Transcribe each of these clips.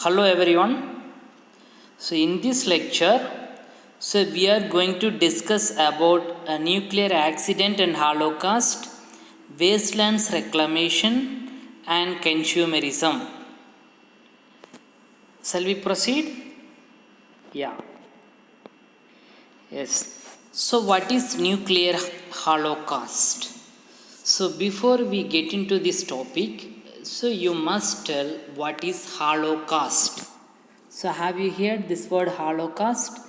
Hello everyone. So in this lecture, we are going to discuss about a nuclear accident and Holocaust, wastelands reclamation and consumerism. Shall we proceed? Yeah. Yes. So what is nuclear holocaust? So before we get into this topic, you must tell what is holocaust. So have you heard this word holocaust?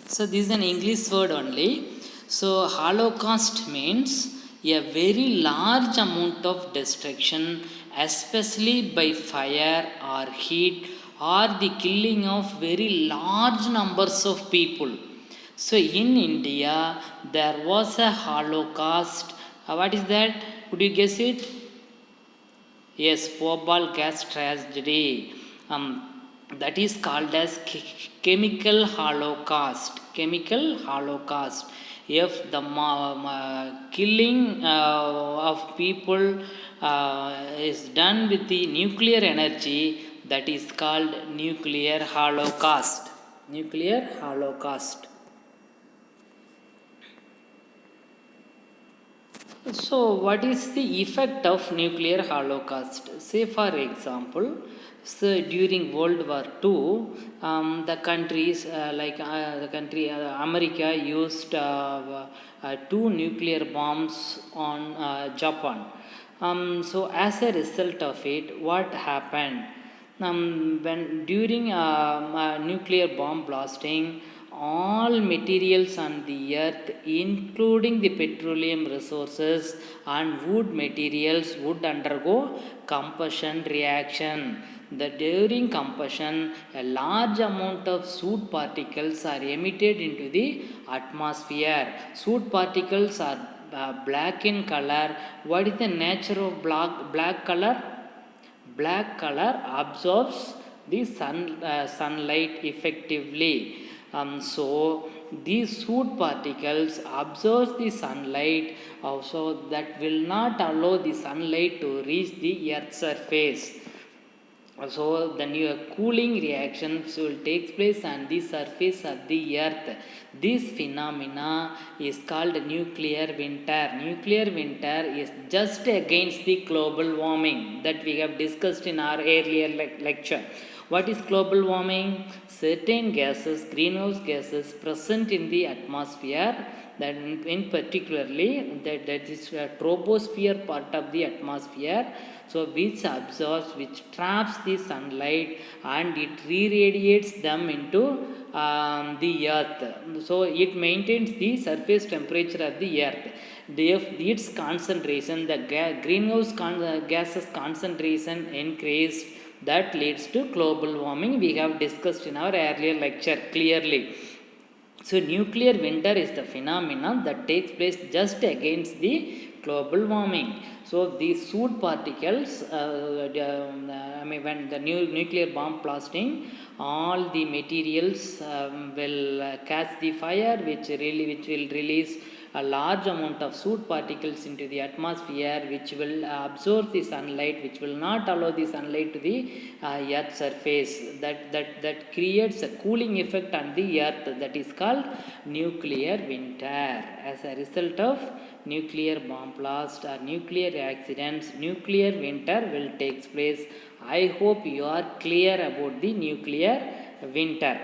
So this is an English word only. So holocaust means a very large amount of destruction, especially by fire or heat or the killing of very large numbers of people. So in India there was a holocaust. What is that? Could you guess it? Yes, Bhopal gas tragedy. That is called as chemical holocaust. Chemical holocaust. If the killing of people is done with the nuclear energy, that is called nuclear holocaust. Nuclear holocaust. So, what is the effect of nuclear holocaust? Say, for example, during World War II, the countries America used two nuclear bombs on Japan. So, as a result of it, what happened? When during nuclear bomb blasting, all materials on the earth, including the petroleum resources and wood materials, would undergo combustion reaction. During combustion, a large amount of soot particles are emitted into the atmosphere. Soot particles are black in color. What is the nature of black color? Black color absorbs the sunlight effectively. So these soot particles absorb the sunlight, also that will not allow the sunlight to reach the earth's surface. So the new cooling reactions will take place on the surface of the earth. This phenomena is called nuclear winter. Nuclear winter is just against the global warming that we have discussed in our earlier lecture. What is global warming? Certain gases, greenhouse gases present in the atmosphere, that in particularly that is troposphere part of the atmosphere, so which absorbs, which traps the sunlight and it re-radiates them into the earth. So it maintains the surface temperature of the earth. If its concentration, the greenhouse gases concentration increased, that leads to global warming. We have discussed in our earlier lecture clearly. So nuclear winter is the phenomenon that takes place just against the global warming. So these soot particles, when the nuclear bomb blasting, all the materials will catch the fire, which will release a large amount of soot particles into the atmosphere, which will absorb the sunlight, which will not allow the sunlight to the earth surface. That creates a cooling effect on the earth, that is called nuclear winter. As a result of nuclear bomb blast or nuclear accidents, nuclear winter will take place. I hope you are clear about the nuclear winter.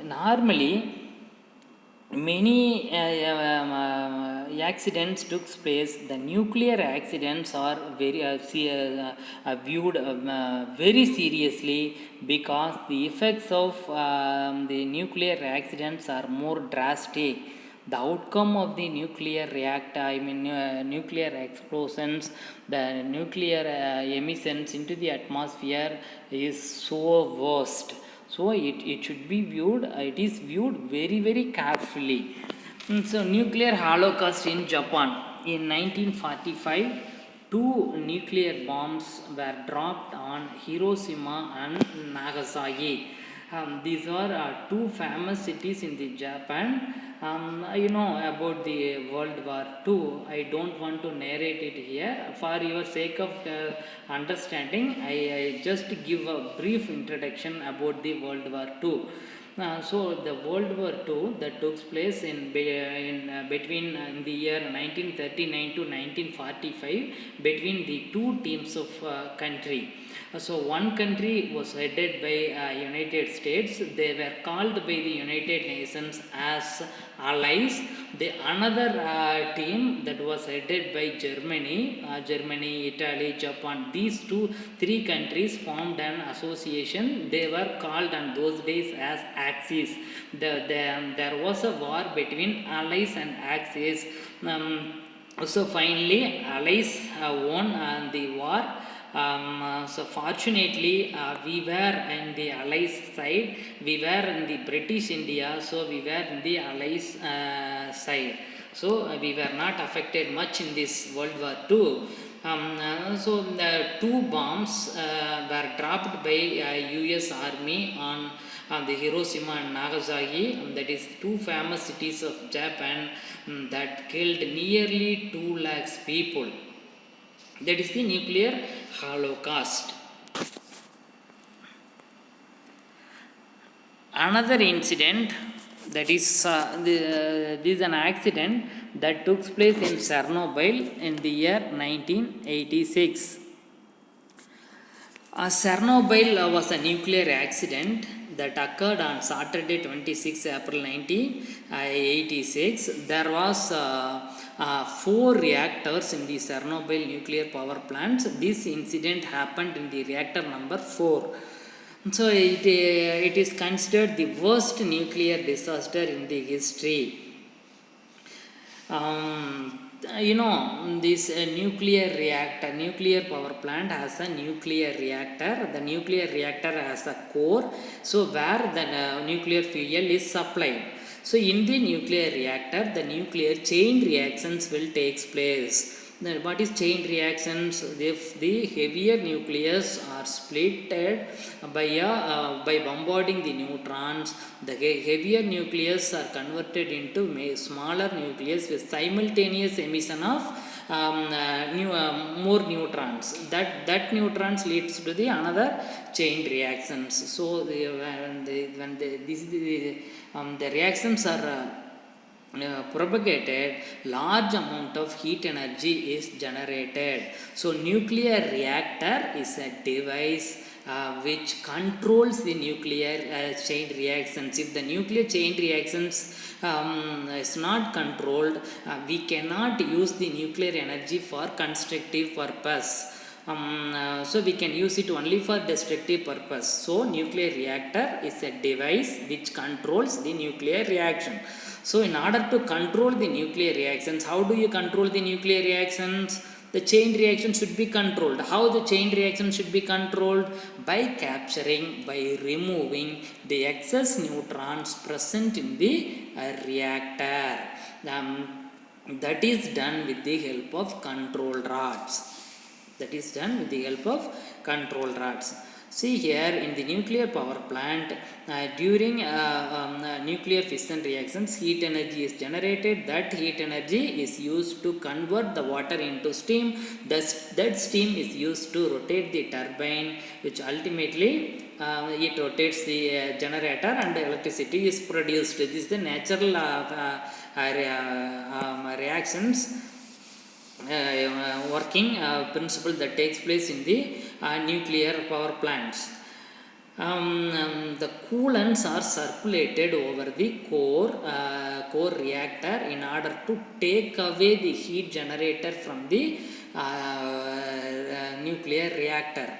Normally, many accidents took place. The nuclear accidents are very viewed very seriously, because the effects of the nuclear accidents are more drastic. The outcome of the nuclear reactor, nuclear explosions, the nuclear emissions into the atmosphere is so worst. So it should be viewed, it is viewed very carefully. So nuclear holocaust in Japan. In 1945, two nuclear bombs were dropped on Hiroshima and Nagasaki. These are two famous cities in the Japan. You know about the World War II. I don't want to narrate it here. For your sake of understanding, I just give a brief introduction about the World War II. So the World War II that took place between in the year 1939 to 1945 between the two teams of country. So one country was headed by United States. They were called by the United Nations as allies. The another team that was headed by Germany, Italy, Japan. These three countries formed an association. They were called on those days as Axis. There was a war between allies and Axis. So finally, allies won the war. So fortunately, we were in the allies side. We were in the British India, so we were in the allies side. So we were not affected much in this World War II. So the two bombs were dropped by U.S. Army on the Hiroshima and Nagasaki. That is two famous cities of Japan that killed nearly 2 lakhs people. That is the nuclear holocaust. Another incident that is this is an accident that took place in Chernobyl in the year 1986. Chernobyl was a nuclear accident that occurred on Saturday 26 April 1986. There was 4 reactors in the Chernobyl nuclear power plants. This incident happened in the reactor number 4. So it is considered the worst nuclear disaster in the history. You know, this nuclear power plant has a nuclear reactor. The nuclear reactor has a core, so where the nuclear fuel is supplied. So in the nuclear reactor, the nuclear chain reactions will take place. Then what is chain reactions? If the heavier nucleus are splitted by bombarding the neutrons, the heavier nucleus are converted into smaller nucleus with simultaneous emission of more neutrons. That neutrons leads to the another chain reactions. So the reactions are propagated, large amount of heat energy is generated. So nuclear reactor is a device which controls the nuclear chain reactions. If the nuclear chain reactions is not controlled, we cannot use the nuclear energy for constructive purpose. So we can use it only for destructive purpose. So nuclear reactor is a device which controls the nuclear reaction. So in order to control the nuclear reactions, how do you control the nuclear reactions? The chain reaction should be controlled. How the chain reaction should be controlled? By removing the excess neutrons present in the reactor. That is done with the help of control rods. See here in the nuclear power plant, during nuclear fission reactions, heat energy is generated. That heat energy is used to convert the water into steam. That steam is used to rotate the turbine, which ultimately it rotates the generator and the electricity is produced. This is the natural reactions working principle that takes place in the nuclear power plants. The coolants are circulated over the core reactor in order to take away the heat generated from the nuclear reactor.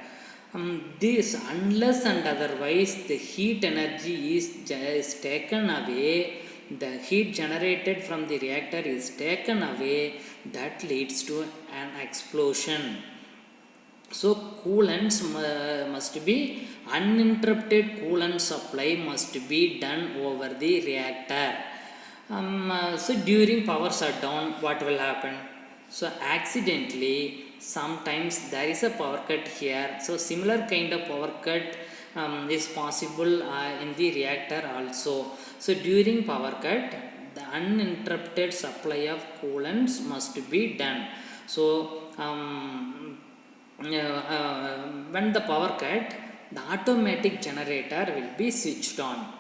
This, unless and otherwise the heat energy is taken away, the heat generated from the reactor is taken away, that leads to an explosion. So coolants must be uninterrupted coolant supply must be done over the reactor. So during power shutdown, what will happen? So accidentally, sometimes there is a power cut here. So similar kind of power cut is possible in the reactor also. So during power cut, the uninterrupted supply of coolants must be done. So when the power cut, the automatic generator will be switched on.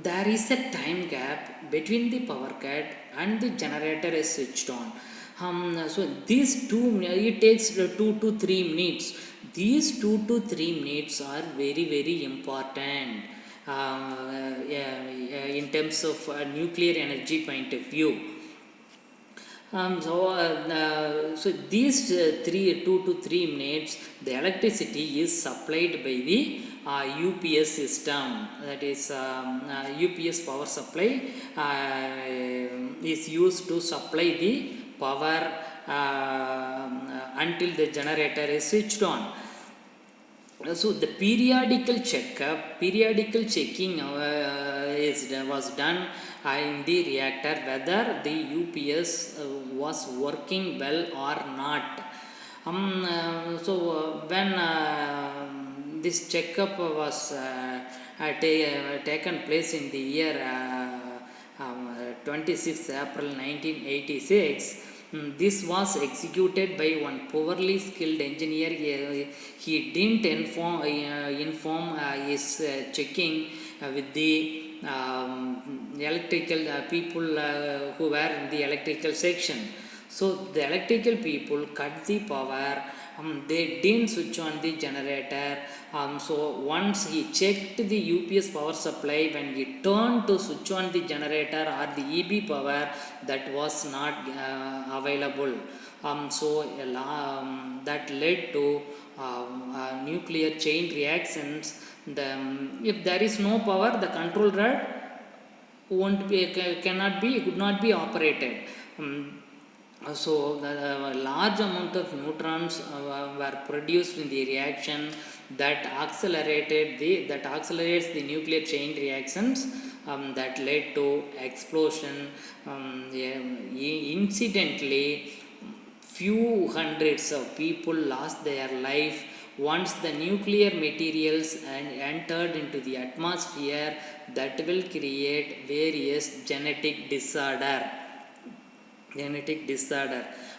There is a time gap between the power cut and the generator is switched on. So these it takes 2 to 3 minutes. These 2 to 3 minutes are very very important in terms of nuclear energy point of view. So these 2 to 3 minutes, the electricity is supplied by the UPS system. That is UPS power supply is used to supply the power until the generator is switched on. So the periodical checking was done in the reactor whether the UPS was working well or not. When this checkup was taken place in the year 26 April 1986, this was executed by one poorly skilled engineer. He didn't inform his checking with the electrical people who were in the electrical section. So the electrical people cut the power. They didn't switch on the generator. So once he checked the UPS power supply, when he turned to switch on the generator or the EB power, that was not available. That led to nuclear chain reactions. If there is no power, the control rod could not be operated. So the large amount of neutrons were produced in the reaction that accelerates the nuclear chain reactions that led to explosion. Incidentally, few hundreds of people lost their life once the nuclear materials entered into the atmosphere. That will create various genetic disorder.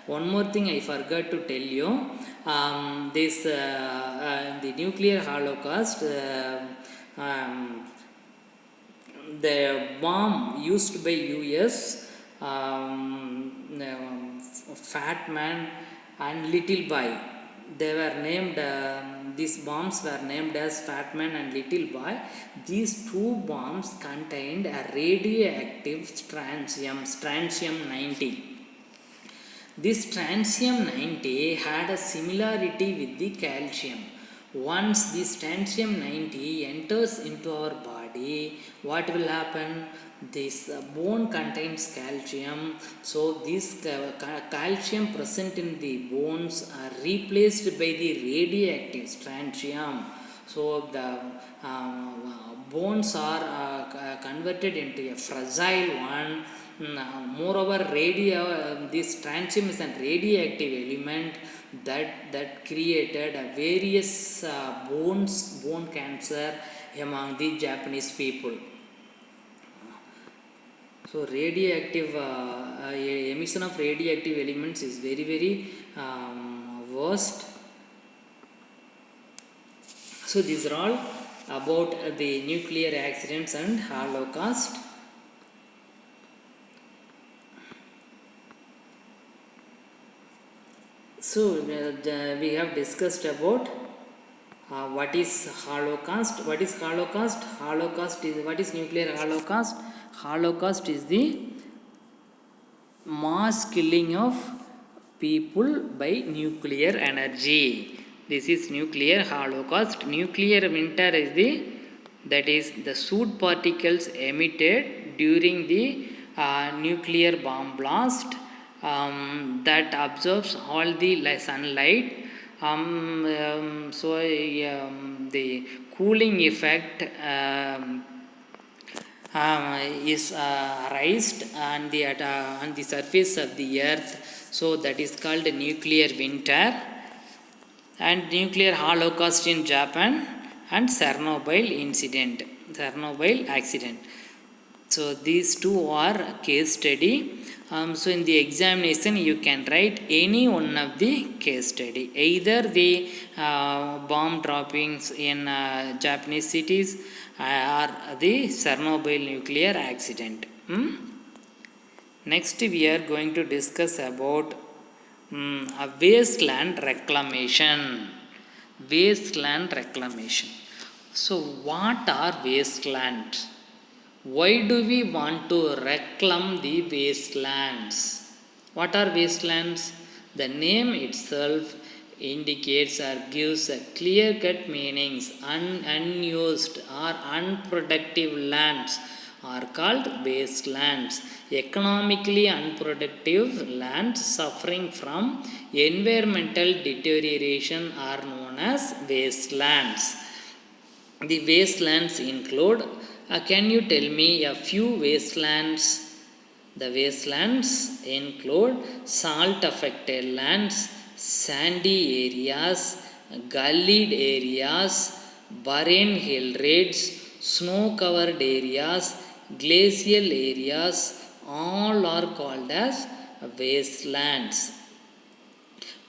One more thing I forgot to tell you, the nuclear holocaust, the bomb used by US, Fat Man and Little Boy, they were named, these bombs were named as Fat Man and Little Boy. These two bombs contained a radioactive strontium 90. This strontium 90 had a similarity with the calcium. Once the strontium 90 enters into our body, what will happen? This bone contains calcium, so this calcium present in the bones are replaced by the radioactive strontium. So the bones are converted into a fragile one. Moreover, this strontium is a radioactive element that created various bone cancer among the Japanese people. So radioactive emission of radioactive elements is very very worst. So these are all about the nuclear accidents and Holocaust. So we have discussed about what is Holocaust. What is Holocaust? What is nuclear Holocaust? Holocaust is the mass killing of people by nuclear energy. This is nuclear Holocaust. Nuclear winter is the soot particles emitted during the nuclear bomb blast that absorbs all the sunlight. The cooling effect is raised on the surface of the earth, so that is called nuclear winter. And nuclear holocaust in Japan, and Chernobyl accident. So these two are case study. So in the examination you can write any one of the case study, either the bomb droppings in Japanese cities or the Chernobyl nuclear accident. Next we are going to discuss about a wasteland reclamation. Wasteland reclamation. So what are wastelands? Why do we want to reclaim the wastelands? What are wastelands? The name itself indicates or gives a clear cut meanings. Unused or unproductive lands are called wastelands. Economically unproductive lands suffering from environmental deterioration are known as wastelands. The wastelands include, can you tell me a few wastelands? The wastelands include salt affected lands, sandy areas, gullied areas, barren hill raids, snow covered areas, glacial areas, all are called as wastelands.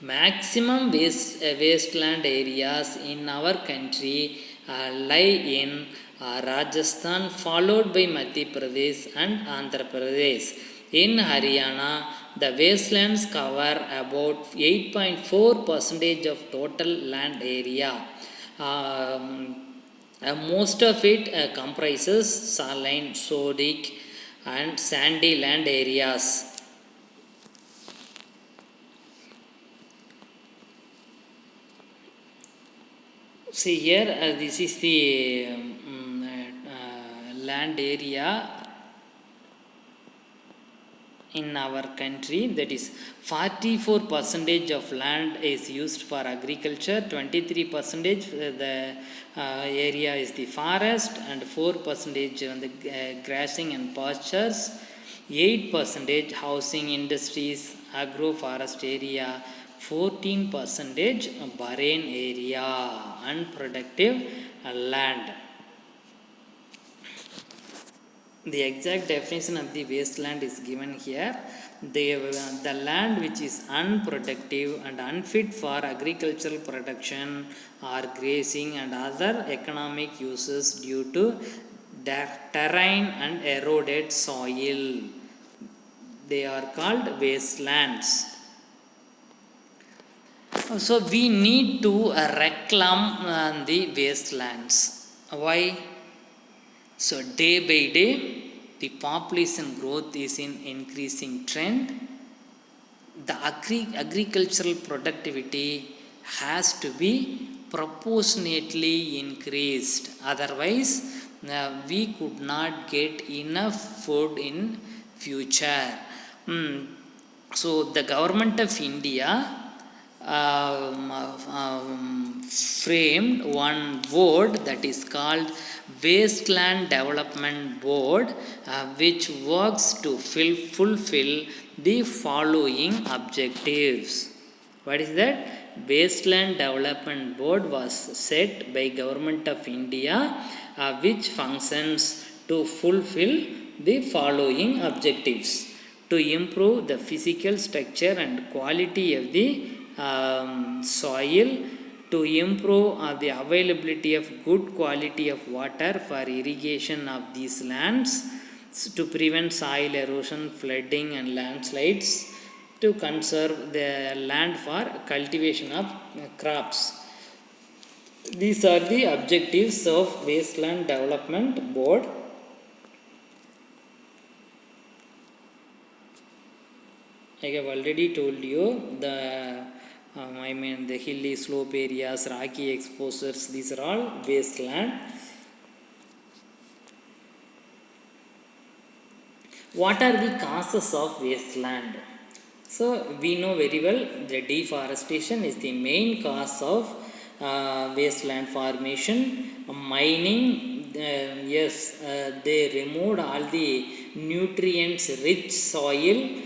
Maximum wasteland areas in our country lie in Rajasthan, followed by Madhya Pradesh and Andhra Pradesh. In Haryana, the wastelands cover about 8.4% of total land area. Most of it comprises saline, sodic, and sandy land areas. See here, this is the land area in our country, that is 44% of land is used for agriculture, 23% the area is the forest, and 4% on the grazing and pastures, 8% housing, industries, agroforest area, 14% barren area, unproductive land. The exact definition of the wasteland is given here. The land which is unproductive and unfit for agricultural production or grazing and other economic uses due to terrain and eroded soil. They are called wastelands. So we need to reclaim the wastelands. Why? So day by day, the population growth is in increasing trend. The agricultural productivity has to be proportionately increased. Otherwise, we could not get enough food in future. So the government of India framed one board that is called Wasteland Development Board, which works to fulfill the following objectives. What is that? Wasteland Development Board was set by Government of India, which functions to fulfill the following objectives: to improve the physical structure and quality of the soil, to improve the availability of good quality of water for irrigation of these lands, to prevent soil erosion, flooding and landslides, to conserve the land for cultivation of crops. These are the objectives of Wasteland Development Board. I have already told you the hilly slope areas, rocky exposures, these are all wasteland. What are the causes of wasteland? So we know very well the deforestation is the main cause of wasteland formation. Mining, yes, they removed all the nutrients rich soil.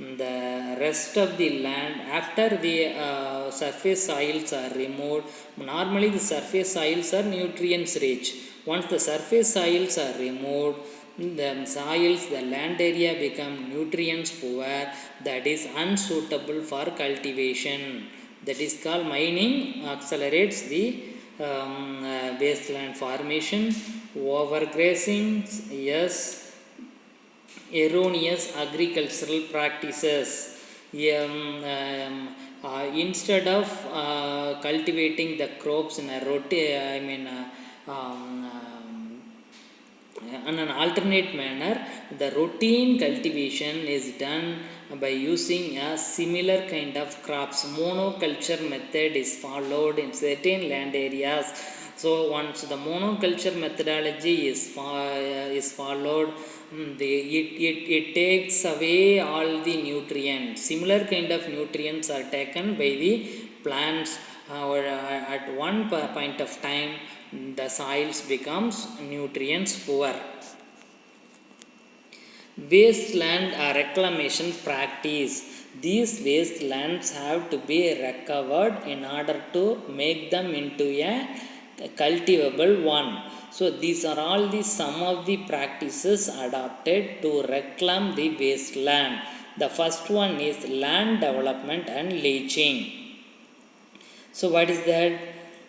The rest of the land after the surface soils are removed. Normally the surface soils are nutrients rich. Once the surface soils are removed, the soils, the land area become nutrients poor, that is unsuitable for cultivation. That is called mining accelerates the wasteland formation, overgrazing, yes, erroneous agricultural practices. Instead of cultivating the crops in a in an alternate manner, the routine cultivation is done by using a similar kind of crops. Monoculture method is followed in certain land areas. So once the monoculture methodology is followed, it takes away all the nutrients. Similar kind of nutrients are taken by the plants, or at one point of time the soils becomes nutrients poor. Wasteland reclamation practice. These wastelands have to be recovered in order to make them into a cultivable one. So these are all the some of the practices adopted to reclaim the wasteland. The first one is land development and leaching. So what is that?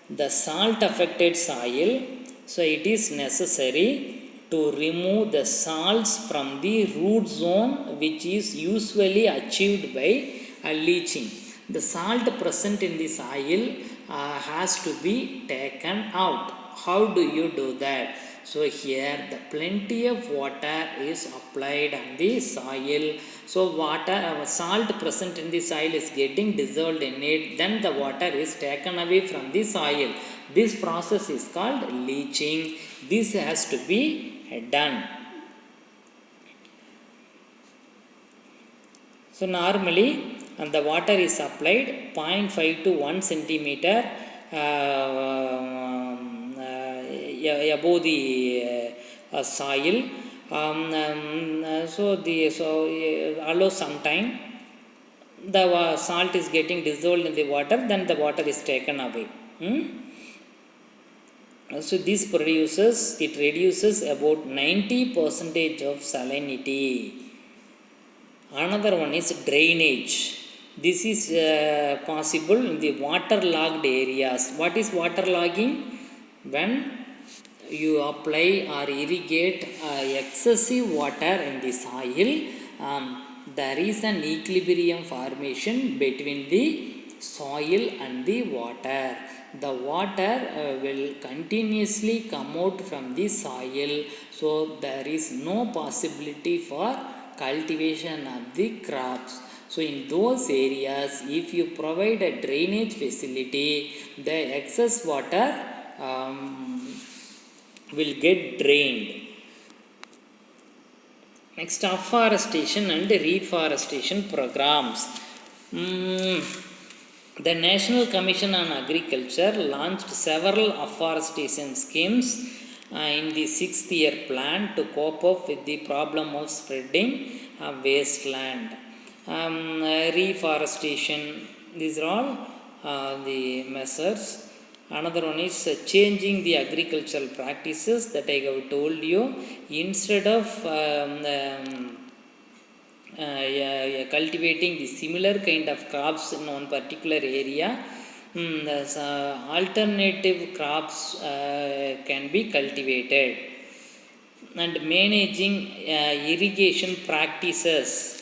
The salt affected soil. So it is necessary to remove the salts from the root zone, which is usually achieved by leaching. The salt present in the soil has to be taken out. How do you do that? So here the plenty of water is applied on the soil. So water, salt present in the soil is getting dissolved in it, then the water is taken away from the soil. This process is called leaching. This has to be done. So normally the water is applied 0.5 to 1 centimeter above the soil. Allow some time, the salt is getting dissolved in the water, then the water is taken away. So this reduces about 90% of salinity. Another one is drainage. This is possible in the waterlogged areas. What is waterlogging? When you apply or irrigate excessive water in the soil, there is an equilibrium formation between the soil and the water. The water will continuously come out from the soil, so there is no possibility for cultivation of the crops. So in those areas, if you provide a drainage facility, the excess water will get drained. Next, afforestation and reforestation programs. The National Commission on Agriculture launched several afforestation schemes in the 6th year plan to cope up with the problem of spreading wasteland. Reforestation, these are all the measures. Another one is changing the agricultural practices that I have told you. Instead of cultivating the similar kind of crops in one particular area, alternative crops can be cultivated. And managing irrigation practices.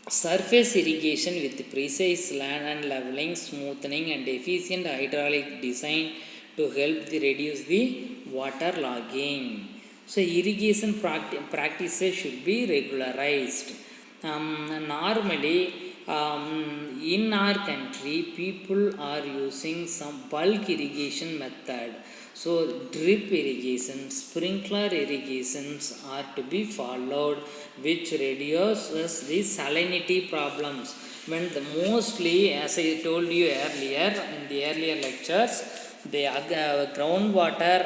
Surface irrigation with precise land and leveling, smoothing and efficient hydraulic design to help reduce the water logging. So irrigation practices should be regularized. Normally in our country, people are using some bulk irrigation method. So drip irrigation, sprinkler irrigations are to be followed, which reduces the salinity problems. When mostly, as I told you earlier in the earlier lectures, the groundwater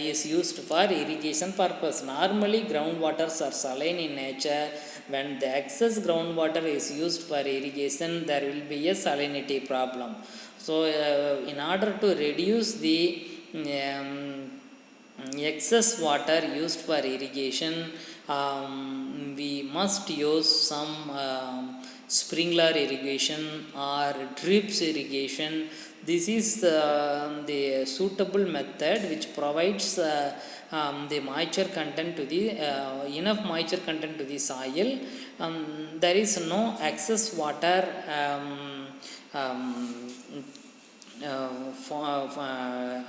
is used for irrigation purpose. Normally groundwaters are saline in nature. When the excess groundwater is used for irrigation, there will be a salinity problem. So in order to reduce the excess water used for irrigation, we must use some sprinkler irrigation or drips irrigation. This is the suitable method which provides the moisture content to the enough moisture content to the soil. There is no excess water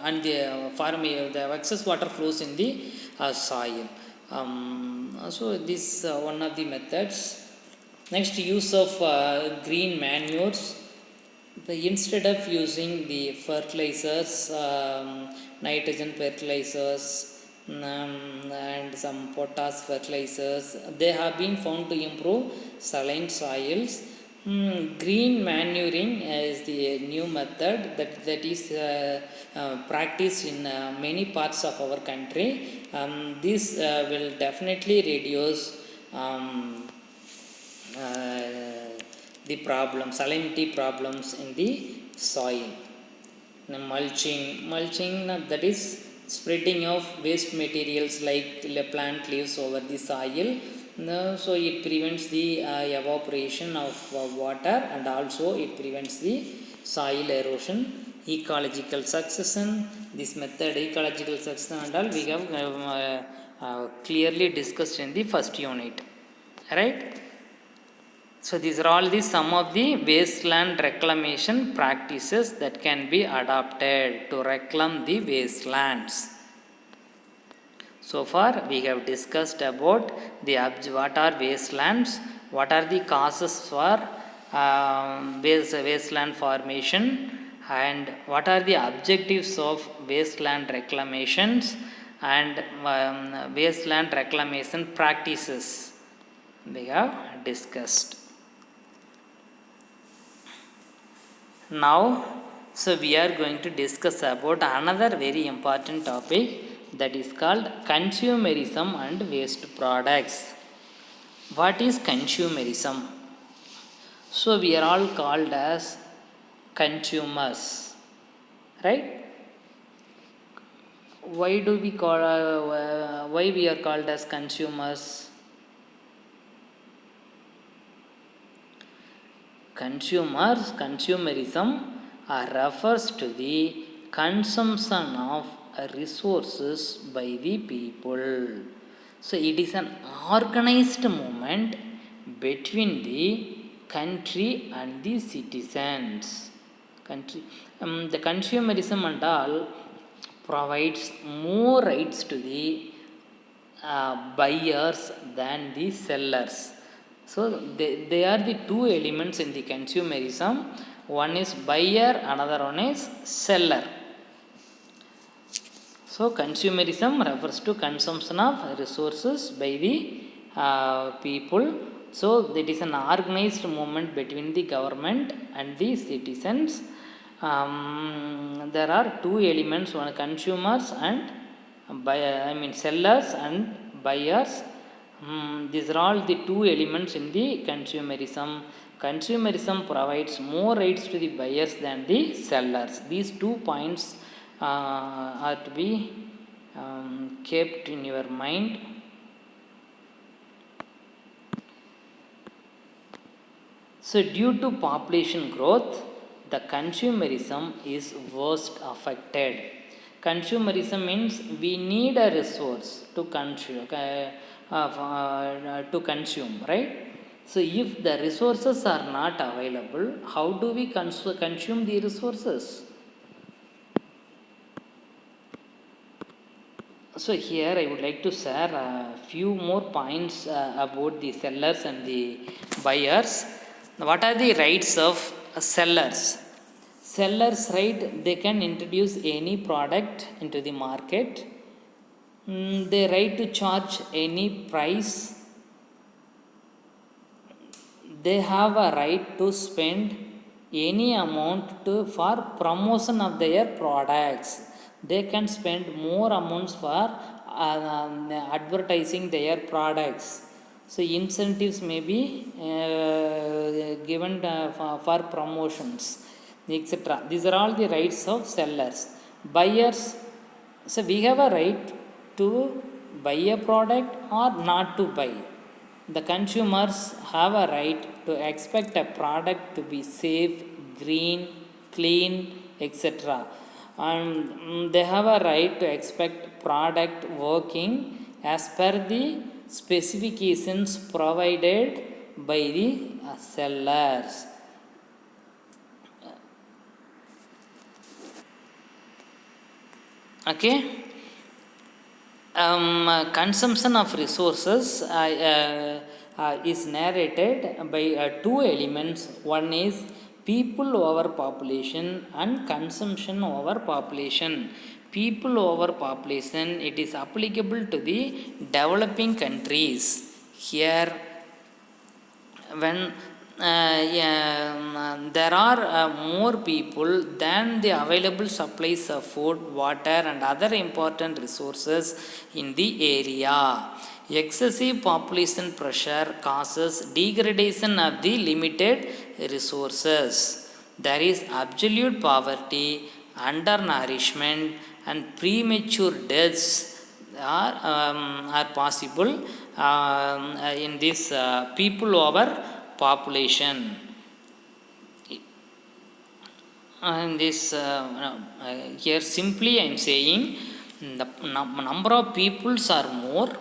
and the excess water flows in the soil. So this one of the methods. Next, use of green manures. Instead of using the fertilizers, nitrogen fertilizers, and some potash fertilizers, they have been found to improve saline soils. Green manuring is the new method that is practiced in many parts of our country. This will definitely reduce the salinity problems in the soil. Mulching that is spreading of waste materials like plant leaves over the soil. So it prevents the evaporation of water, and also it prevents the soil erosion. Ecological succession, this method ecological succession and all we have clearly discussed in the first unit, right? So these are all the some of the wasteland reclamation practices that can be adopted to reclaim the wastelands. So far we have discussed about what are wastelands, what are the causes for wasteland formation, and what are the objectives of wasteland reclamations and wasteland reclamation practices we have discussed. Now, so we are going to discuss about another very important topic, that is called consumerism and waste products. What is consumerism? So we are all called as consumers, right? Why we are called as consumers? Consumerism refers to the consumption of resources by the people. So it is an organized movement between the country and the citizens. The consumerism and all provides more rights to the buyers than the sellers. So they are the two elements in the consumerism. One is buyer, another one is seller. So consumerism refers to consumption of resources by the people. So that is an organized movement between the government and the citizens. There are two elements, one consumers and sellers and buyers. These are all the two elements in the consumerism. Consumerism provides more rights to the buyers than the sellers. These 2 points are to be kept in your mind. So due to population growth, the consumerism is worst affected. Consumerism means we need a resource to consume, right? So if the resources are not available, how do we consume the resources? So here I would like to share a few more points about the sellers and the buyers. What are the rights of sellers? Sellers, right, they can introduce any product into the market. They right to charge any price. They have a right to spend any amount for promotion of their products. They can spend more amounts for advertising their products. So incentives may be given for promotions, etc. These are all the rights of sellers. Buyers, so we have a right to buy a product or not to buy. The consumers have a right to expect a product to be safe, green, clean, etc. And they have a right to expect product working as per the specifications provided by the sellers. Okay. Consumption of resources is narrated by two elements. One is people over population and consumption over population. People over population, it is applicable to the developing countries. Here, when there are more people than the available supplies of food, water, and other important resources in the area. Excessive population pressure causes degradation of the limited resources. There is absolute poverty, undernourishment, and premature deaths are possible in this people over population. And this here simply I am saying the number of peoples are more,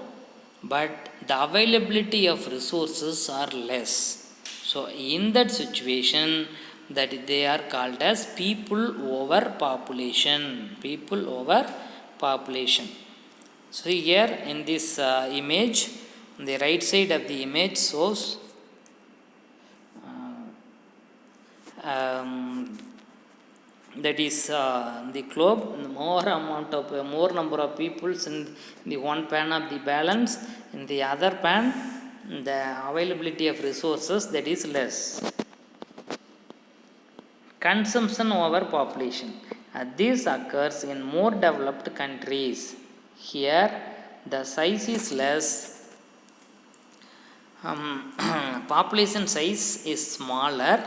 but the availability of resources are less. So in that situation, that they are called as people over population. People over population. So here in this image, on the right side of the image shows that is the globe, more number of peoples in the one pan of the balance, in the other pan the availability of resources, that is less. Consumption over population, this occurs in more developed countries. Here the size is less, population size is smaller,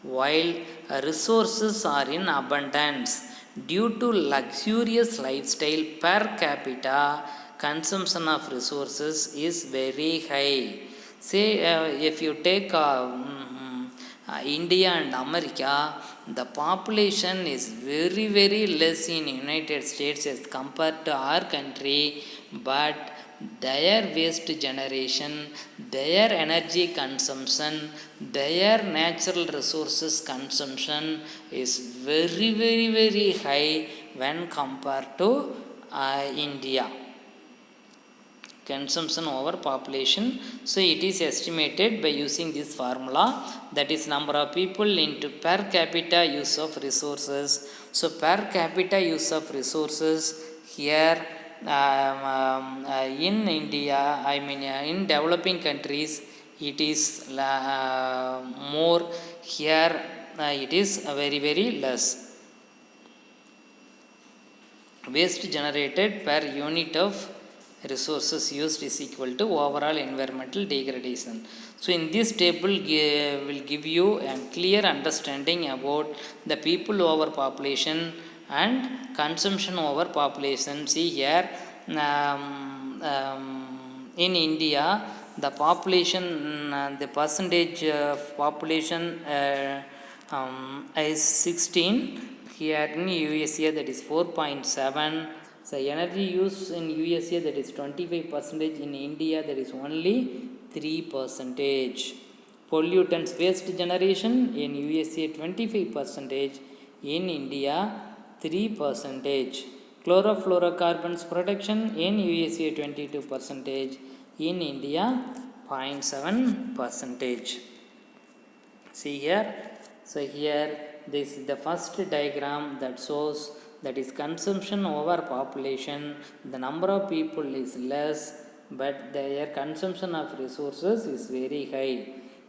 while resources are in abundance. Due to luxurious lifestyle, per capita consumption of resources is very high. Say if you take India and America, the population is very less in United States as compared to our country, but their waste generation, their energy consumption, their natural resources consumption is very high when compared to India. Consumption over population. So it is estimated by using this formula, that is number of people into per capita use of resources. So per capita use of resources here in India, I mean in developing countries, it is more. Here it is very less. Waste generated per unit of resources used is equal to overall environmental degradation. So in this table will give you a clear understanding about the people over population and consumption over population. See here, in India the population, the percentage of population is 16. Here in USA that is 4.7. So energy use in USA that is 25%, in India that is only 3%. Pollutants waste generation in USA 25%, in India 3%. Chlorofluorocarbons production in USA 22%, in India 0.7%. See here. So here this is the first diagram that shows that is consumption over population. The number of people is less, but their consumption of resources is very high.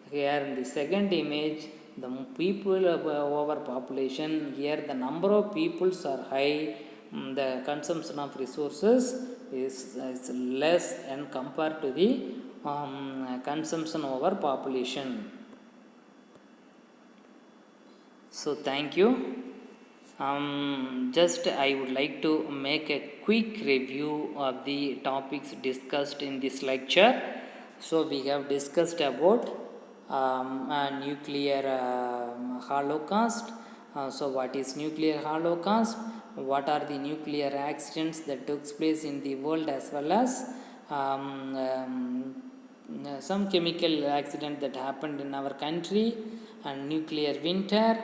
Here in the second image, The people over population, here the number of peoples are high, the consumption of resources is less and compared to the consumption over population. So thank you. Just I would like to make a quick review of the topics discussed in this lecture. So we have discussed about nuclear holocaust. So what is nuclear holocaust? What are the nuclear accidents that took place in the world, as well as some chemical accident that happened in our country, and nuclear winter.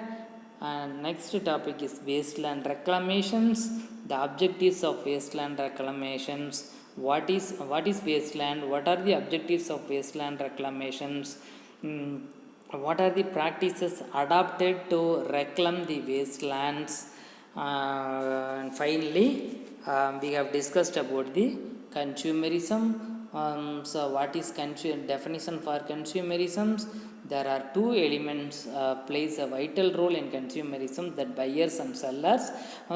And next topic is wasteland reclamations, the objectives of wasteland reclamations. What is wasteland? What are the objectives of wasteland reclamations? What are the practices adopted to reclaim the wastelands? And finally, we have discussed about the consumerism. So what is definition for consumerism? There are two elements plays a vital role in consumerism, that buyers and sellers.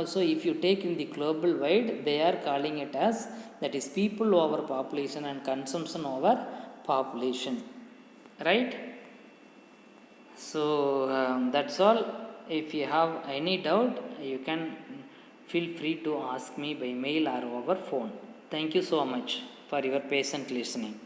So if you take in the global wide, they are calling it as, that is, people over population and consumption over population, right? So that's all. If you have any doubt, you can feel free to ask me by mail or over phone. Thank you so much for your patient listening.